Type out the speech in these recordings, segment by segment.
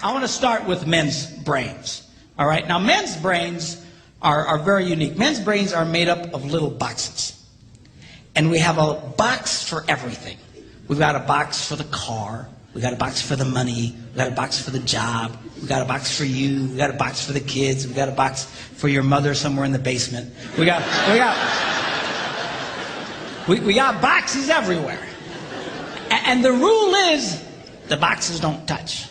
I want to start with men's brains. All right. Now, men's brains are very unique. Men's brains are made up of little boxes. And we have a box for everything. We've got a box for the car. We've got a box for the money. We've got a box for the job. We've got a box for you. We've got a box for the kids. We've got a box for your mother somewhere in the basement. We got boxes everywhere. And the rule is the boxes don't touch.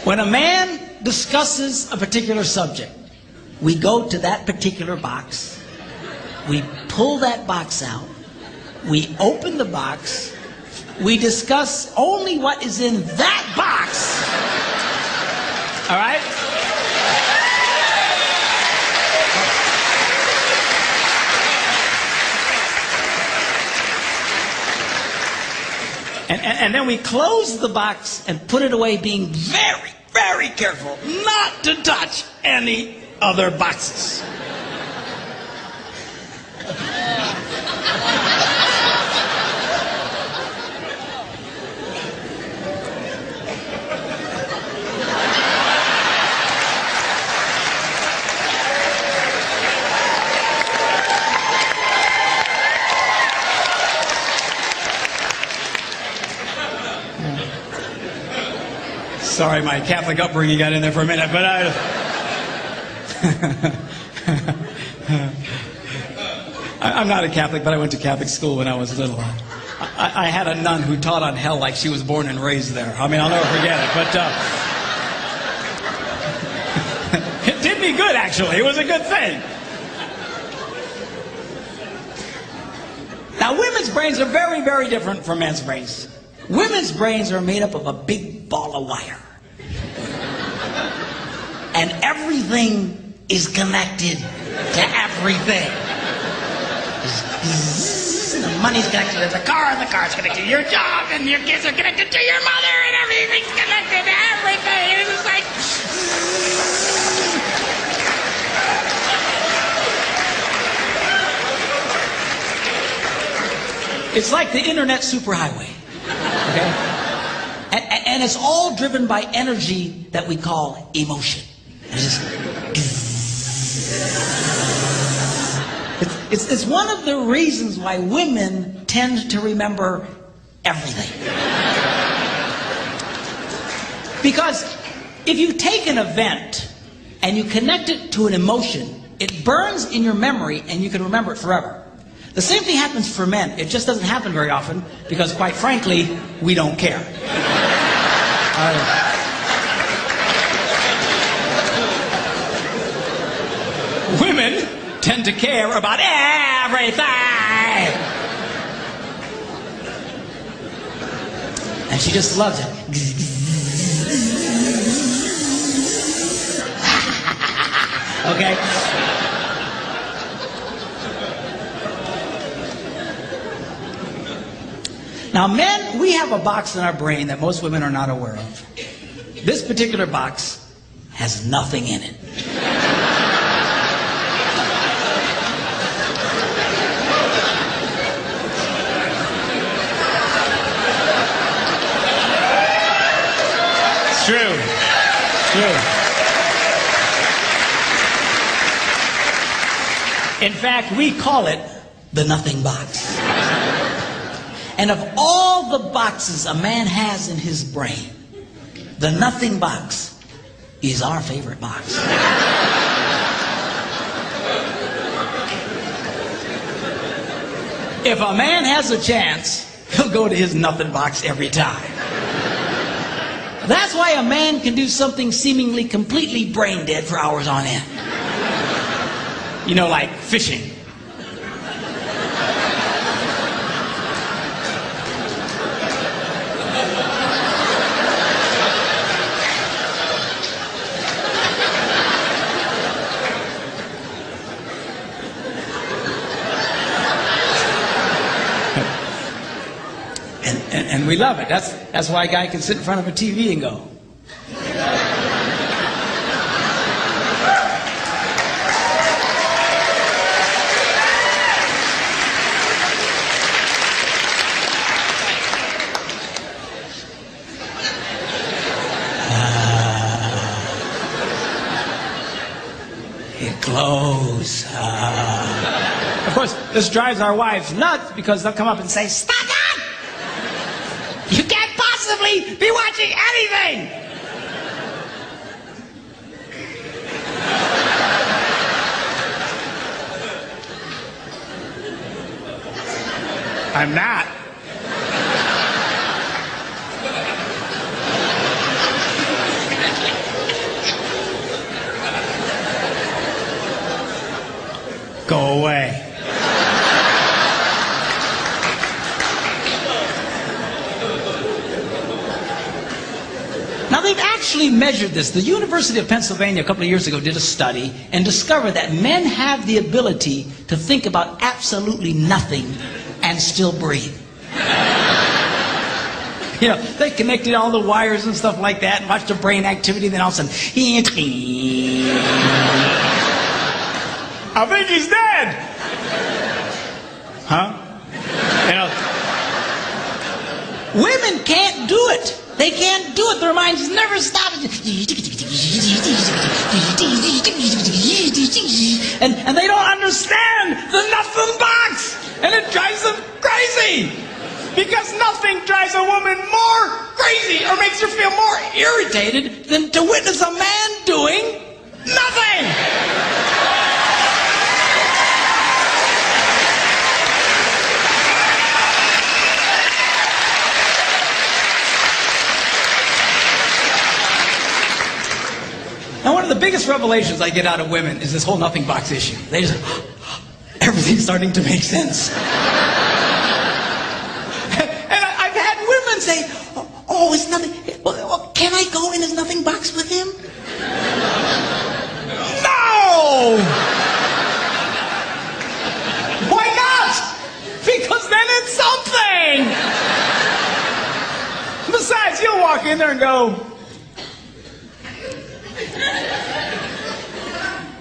When a man discusses a particular subject, we go to that particular box, we pull that box out, we open the box, we discuss only what is in that box. All right? And then we close the box and put it away, being very, very careful not to touch any other boxes. Sorry, my Catholic upbringing got in there for a minute, but I'm not a Catholic, but I went to Catholic school when I was little. I had a nun who taught on hell like she was born and raised there. I mean, I'll never forget it, but it did me good, actually. It was a good thing. Now, women's brains are very, very different from men's brains. Women's brains are made up of a big ball of wire. And everything is connected to everything. The money's connected to the car, and the car's connected to your job, and your kids are connected to your mother, and everything's connected to everything. It's like... It's like the internet superhighway. Okay? And it's all driven by energy that we call emotion. It's one of the reasons why women tend to remember everything. Because if you take an event and you connect it to an emotion, it burns in your memory and you can remember it forever. The same thing happens for men. It just doesn't happen very often because, quite frankly, we don't care. Women tend to care about everything. And she just loves it. Okay? Now, men, we have a box in our brain that most women are not aware of. This particular box has nothing in it. It's true. It's true. In fact, we call it the nothing box. And of all the boxes a man has in his brain, the nothing box is our favorite box. If a man has a chance, he'll go to his nothing box every time. That's why a man can do something seemingly completely brain dead for hours on end. You know, like fishing. And we love it. That's why a guy can sit in front of a TV and go. closer. Of course, this drives our wives nuts because they'll come up and say, stop that! You can't possibly be watching anything! I'm not. Go away. Now they've actually measured this. The University of Pennsylvania a couple of years ago did a study and discovered that men have the ability to think about absolutely nothing and still breathe. You know, they connected all the wires and stuff like that and watched the brain activity, then all of a sudden, I think he's dead. Huh? You know, women can't do it. They can't do it. Their minds never stop. And they don't understand the nothing box. And it drives them crazy. Because nothing drives a woman more crazy or makes her feel more irritated than to witness a man doing nothing. Now, one of the biggest revelations I get out of women is this whole nothing box issue. They just, everything's starting to make sense. And I've had women say, oh, it's nothing. Well, can I go in his nothing box with him? No! Why not? Because then it's something. Besides, you'll walk in there and go,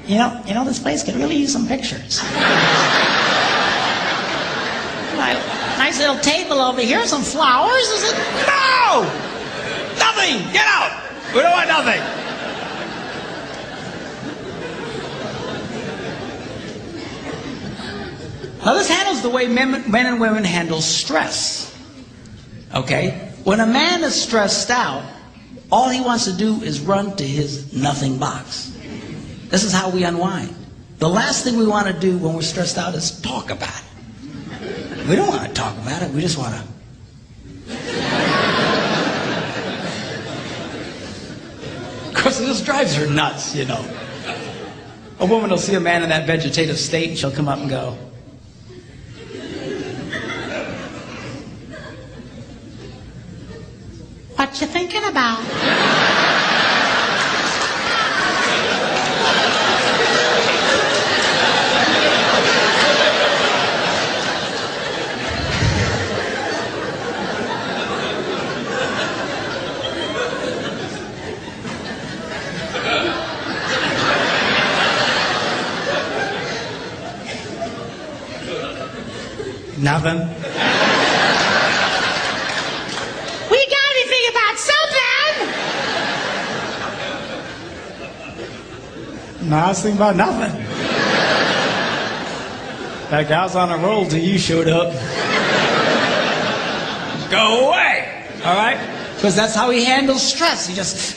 You know, this place could really use some pictures. Nice little table over here, some flowers. Is it? No! Nothing! Get out! We don't want nothing. Now this handles the way men and women handle stress. Okay? When a man is stressed out, all he wants to do is run to his nothing box. This is how we unwind. The last thing we want to do when we're stressed out is talk about it. We don't want to talk about it. We just want to. Of course, this drives her nuts, you know. A woman will see a man in that vegetative state and she'll come up and go, what you thinking about? Nothing. We gotta be thinking about something. No, I was thinking about nothing. That guy was on a roll till you showed up. Go away. All right? Because that's how he handles stress. He just.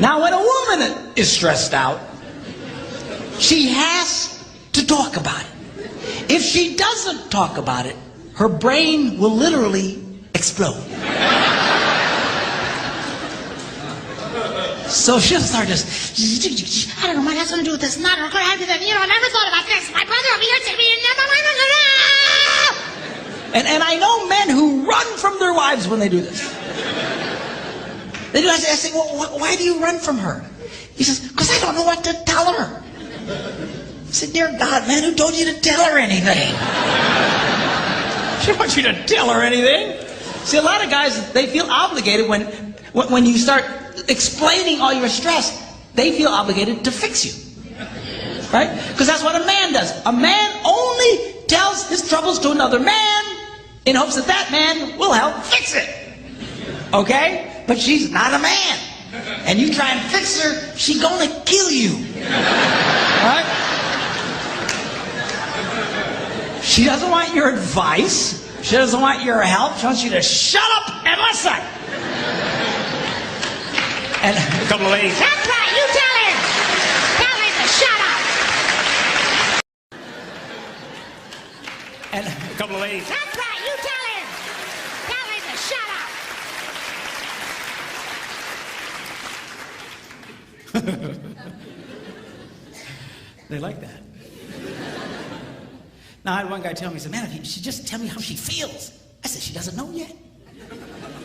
Now, when a woman is stressed out, she has to talk about it. If she doesn't talk about it, her brain will literally explode. So she'll start just, I don't know what that's going to do with this. Not going to have to, I never thought about this. My brother over here said me, and I know men who run from their wives when they do this. They do. I say, well, why do you run from her? He says, because I don't know what to tell her. I said, dear God, man, who told you to tell her anything? She wants you to tell her anything. See, a lot of guys, they feel obligated when you start explaining all your stress, they feel obligated to fix you. Right? Because that's what a man does. A man only tells his troubles to another man in hopes that that man will help fix it. Okay? But she's not a man. and you try and fix her, she gonna kill you. Right? She doesn't want your advice. She doesn't want your help. She wants you to shut up and listen. And a couple of ladies, that's right, you tell him. Tell him to shut up. And a couple of ladies, that's right, you tell him. Tell him to shut up. They like that. Now, I had one guy tell me, he said, man, if you should just tell me how she feels. I said, she doesn't know yet.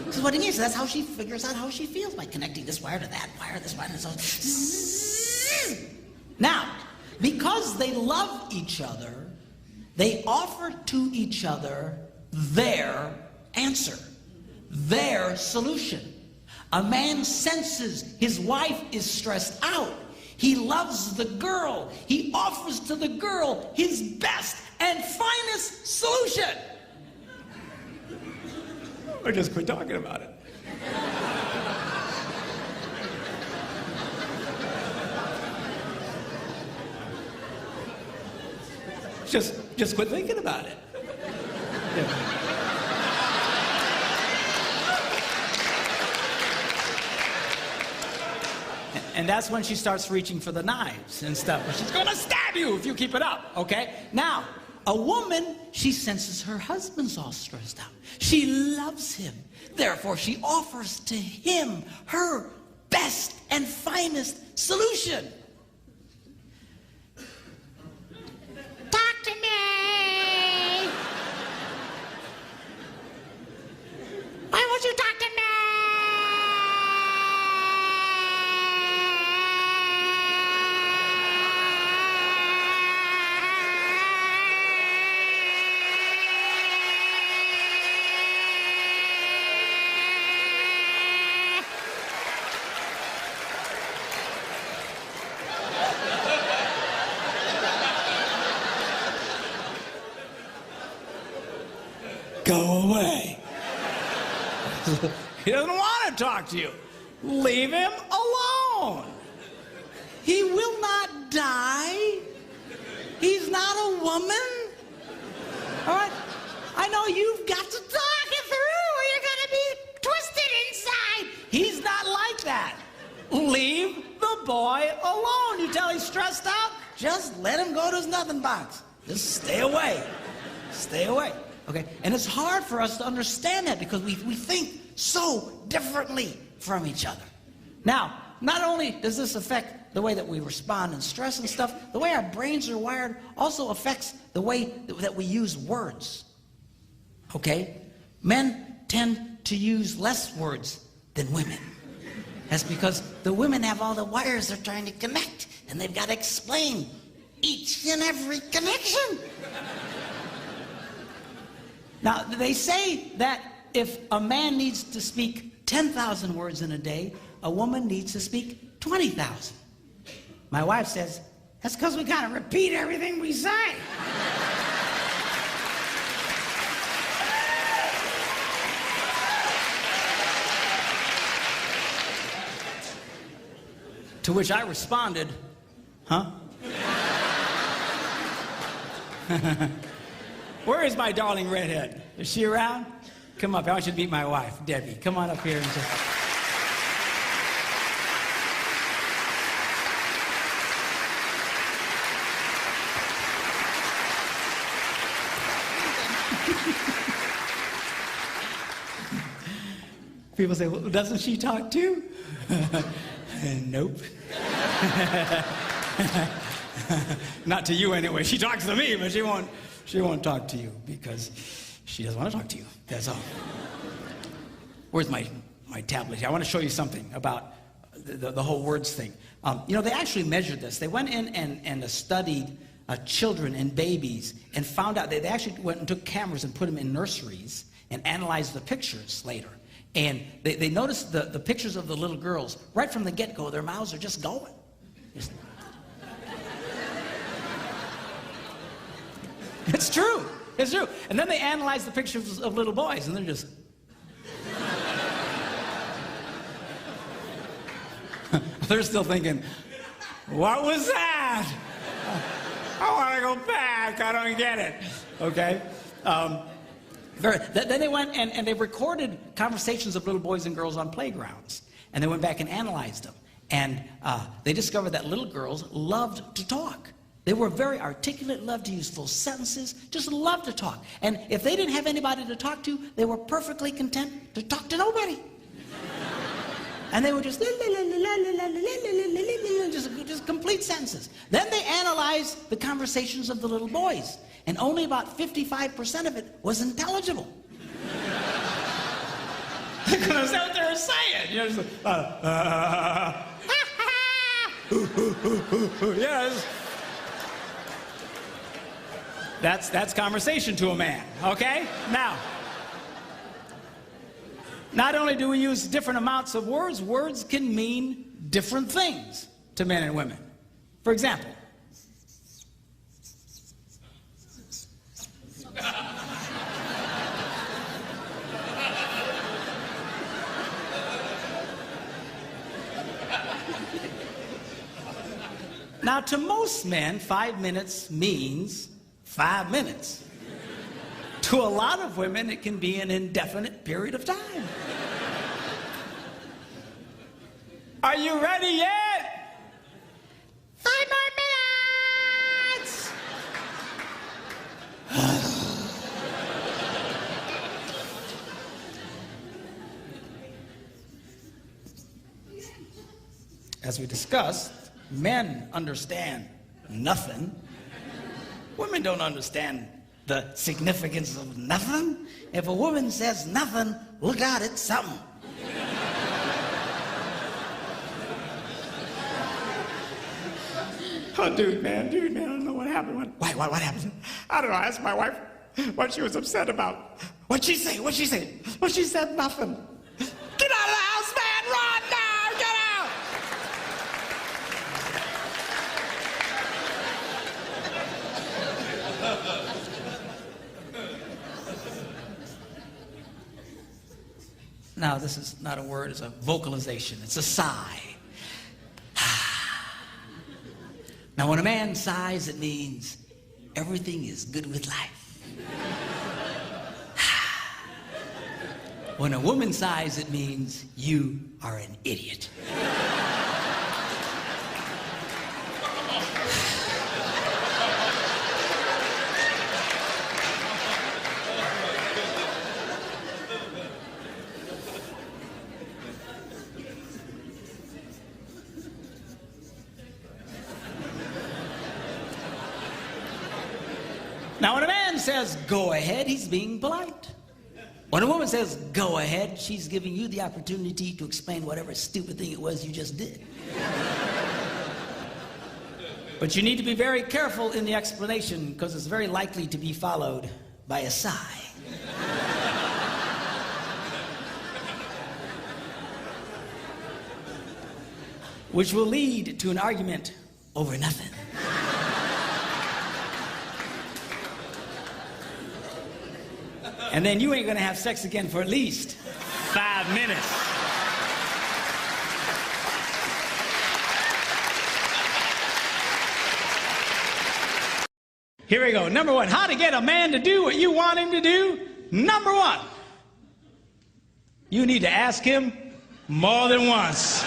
He said, what do you mean? So that's how she figures out how she feels, by connecting this wire to that wire, this wire, and so. Now, because they love each other, they offer to each other their answer, their solution. A man senses his wife is stressed out. He loves the girl. He offers to the girl his best and finest solution. Or just quit talking about it. Just quit thinking about it. Yeah. And that's when she starts reaching for the knives and stuff. She's gonna stab you if you keep it up, okay? Now, a woman, she senses her husband's all stressed out. She loves him. Therefore, she offers to him her best and finest solution. Talk to me. Why won't you talk to me? Go away. He doesn't want to talk to you. Leave him alone. He will not die. He's not a woman. All right? I know you've got to talk it through or you're going to be twisted inside. He's not like that. Leave the boy alone. You tell he's stressed out, just let him go to his nothing box. Just stay away. Stay away. Okay? And it's hard for us to understand that because we think so differently from each other. Now, not only does this affect the way that we respond in stress and stuff, the way our brains are wired also affects the way that we use words. Okay? Men tend to use less words than women. That's because the women have all the wires they're trying to connect, and they've got to explain each and every connection. Now, they say that if a man needs to speak 10,000 words in a day, a woman needs to speak 20,000. My wife says, that's because we got to repeat everything we say. To which I responded, huh? Where is my darling redhead? Is she around? Come up. I want you to meet my wife, Debbie. Come on up here and just... People say, well, doesn't she talk too? Nope. Not to you anyway. She talks to me, but she won't talk to you because she doesn't want to talk to you. That's all. Where's my tablet? I want to show you something about the whole words thing. You know, they actually measured this. They went in and studied children and babies and found out they actually went and took cameras and put them in nurseries and analyzed the pictures later. And they noticed the pictures of the little girls. Right from the get-go, their mouths are just going. It's true. It's true. And then they analyzed the pictures of little boys, and they're just... They're still thinking, what was that? I want to go back. I don't get it. Okay? Then they went and they recorded conversations of little boys and girls on playgrounds. And they went back and analyzed them. And they discovered that little girls loved to talk. They were very articulate, loved to use full sentences, just loved to talk. And if they didn't have anybody to talk to, they were perfectly content to talk to nobody. And they were just complete sentences. Then they analyzed the conversations of the little boys, and only about 55% of it was intelligible. They couldn't understand what they were saying. You know, just yes. That's conversation to a man. Okay? Now. Not only do we use different amounts of words, words can mean different things to men and women. For example, now to most men, 5 minutes means 5 minutes. To a lot of women, it can be an indefinite period of time. Are you ready yet? 5 more minutes! As we discussed, men understand nothing. Women don't understand the significance of nothing. If a woman says nothing, look out, it's something. Oh, dude, man, I don't know what happened. What happened? I don't know. I asked my wife what she was upset about. What'd she say? Well, she said nothing. Get out of the house, man! Run now! Get out! Now, this is not a word, it's a vocalization. It's a sigh. Now, when a man sighs, it means everything is good with life. When a woman sighs, it means you are an idiot. Now, when a man says, go ahead, he's being polite. When a woman says, go ahead, she's giving you the opportunity to explain whatever stupid thing it was you just did. But you need to be very careful in the explanation, because it's very likely to be followed by a sigh. Which will lead to an argument over nothing. And then you ain't gonna have sex again for at least 5 minutes. Here we go. Number one, how to get a man to do what you want him to do. Number one, you need to ask him more than once.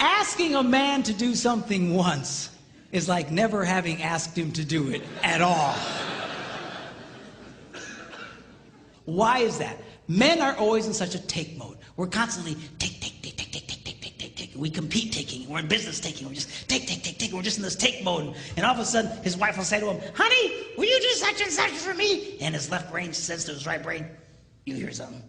Asking a man to do something once is like never having asked him to do it at all. Why is that? Men are always in such a take mode. We're constantly take. We compete taking. We're in business taking. We're just take. We're just in this take mode. And all of a sudden, his wife will say to him, honey, will you do such and such for me? And his left brain says to his right brain, you hear something.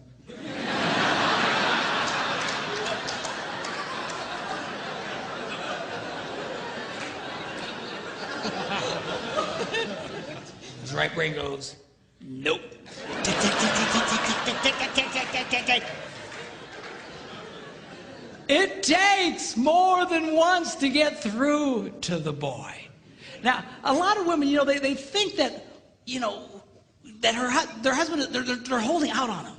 His right brain goes, nope. It takes more than once to get through to the boy. Now, a lot of women, they think that that their husband, they're holding out on them.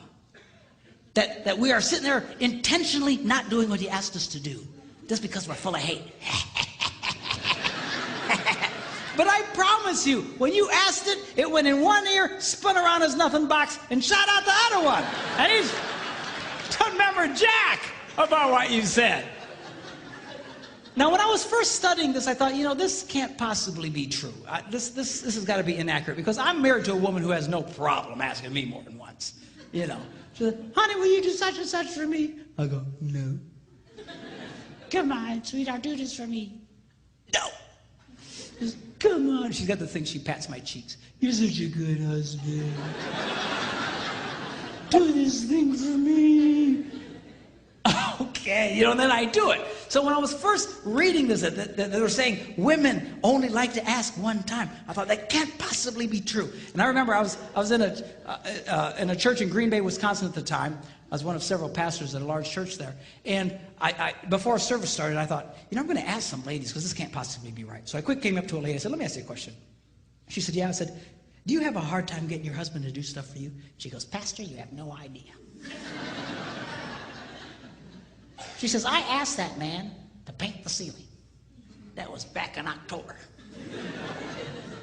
That we are sitting there intentionally not doing what he asked us to do, just because we're full of hate. But I promise you, when you asked it, it went in one ear, spun around his nothing box, and shot out the other one. And he doesn't remember jack about what you said. Now, when I was first studying this, I thought, this can't possibly be true. This has got to be inaccurate, because I'm married to a woman who has no problem asking me more than once. She said, honey, will you do such and such for me? I go, no. Come on, sweetheart, do this for me. No. She says, come on. She's got the thing, she pats my cheeks. You're such a good husband. Do this thing for me. Okay, and then I do it. So when I was first reading this, they were saying women only like to ask one time. I thought that can't possibly be true. And I remember I was in a church in Green Bay, Wisconsin at the time. I was one of several pastors at a large church there. And I before service started, I thought, I'm going to ask some ladies, because this can't possibly be right. So I quick came up to a lady. I said, let me ask you a question. She said, yeah. I said, do you have a hard time getting your husband to do stuff for you? She goes, Pastor, you have no idea. She says, I asked that man to paint the ceiling. That was back in October.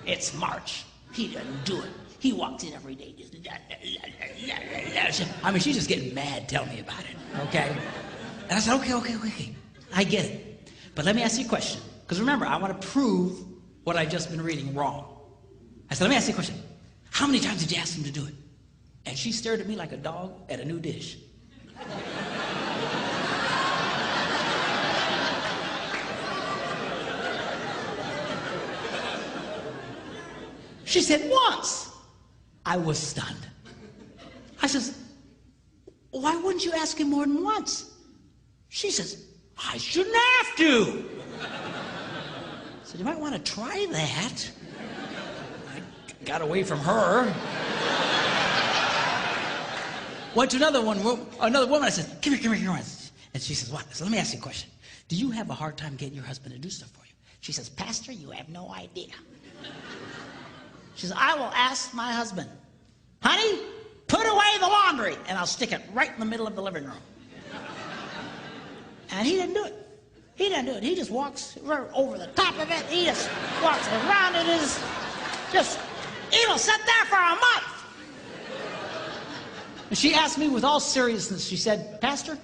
It's March. He doesn't do it. He walks in every day. She's just getting mad telling me about it, okay? And I said, okay. I get it. But let me ask you a question. Because remember, I want to prove what I've just been reading wrong. I said, let me ask you a question. How many times did you ask him to do it? And she stared at me like a dog at a new dish. She said, once. I was stunned. I says, why wouldn't you ask him more than once? She says, I shouldn't have to. I said, you might want to try that. I got away from her. Went to another woman. I said, come here. And she says, what? I said, let me ask you a question. Do you have a hard time getting your husband to do stuff for you? She says, Pastor, you have no idea. She says, I will ask my husband, honey, put away the laundry, and I'll stick it right in the middle of the living room. And he didn't do it. He just walks over the top of it. He just walks around it. It'll sit there for a month. And she asked me with all seriousness, she said, Pastor,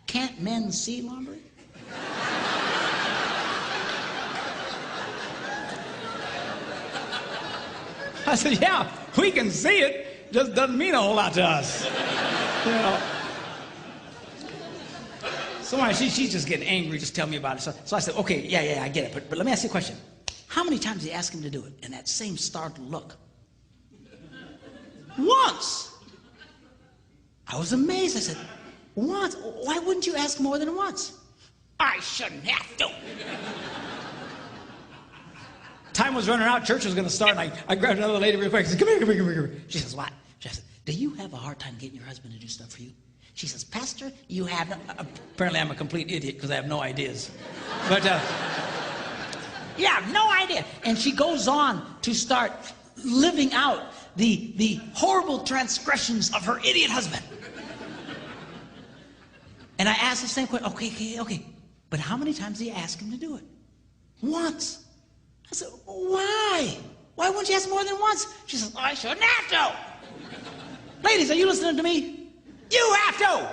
can't men see laundry? I said, yeah, we can see it. Just doesn't mean a whole lot to us. So she's just getting angry, just tell me about it. So I said, okay, yeah, I get it. But let me ask you a question. How many times did you ask him to do it? And that same startled look. Once. I was amazed. I said, once? Why wouldn't you ask more than once? I shouldn't have to. Time was running out, church was going to start, and I grabbed another lady real quick. I said, come here. She says, what? She said, do you have a hard time getting your husband to do stuff for you? She says, Pastor, you have no... Apparently I'm a complete idiot because I have no ideas. But, yeah, I have no idea. And she goes on to start living out the horrible transgressions of her idiot husband. And I asked the same question, okay. But how many times do you ask him to do it? Once. I said, why? Why wouldn't you ask more than once? She says, I shouldn't have to. Ladies, are you listening to me? You have to.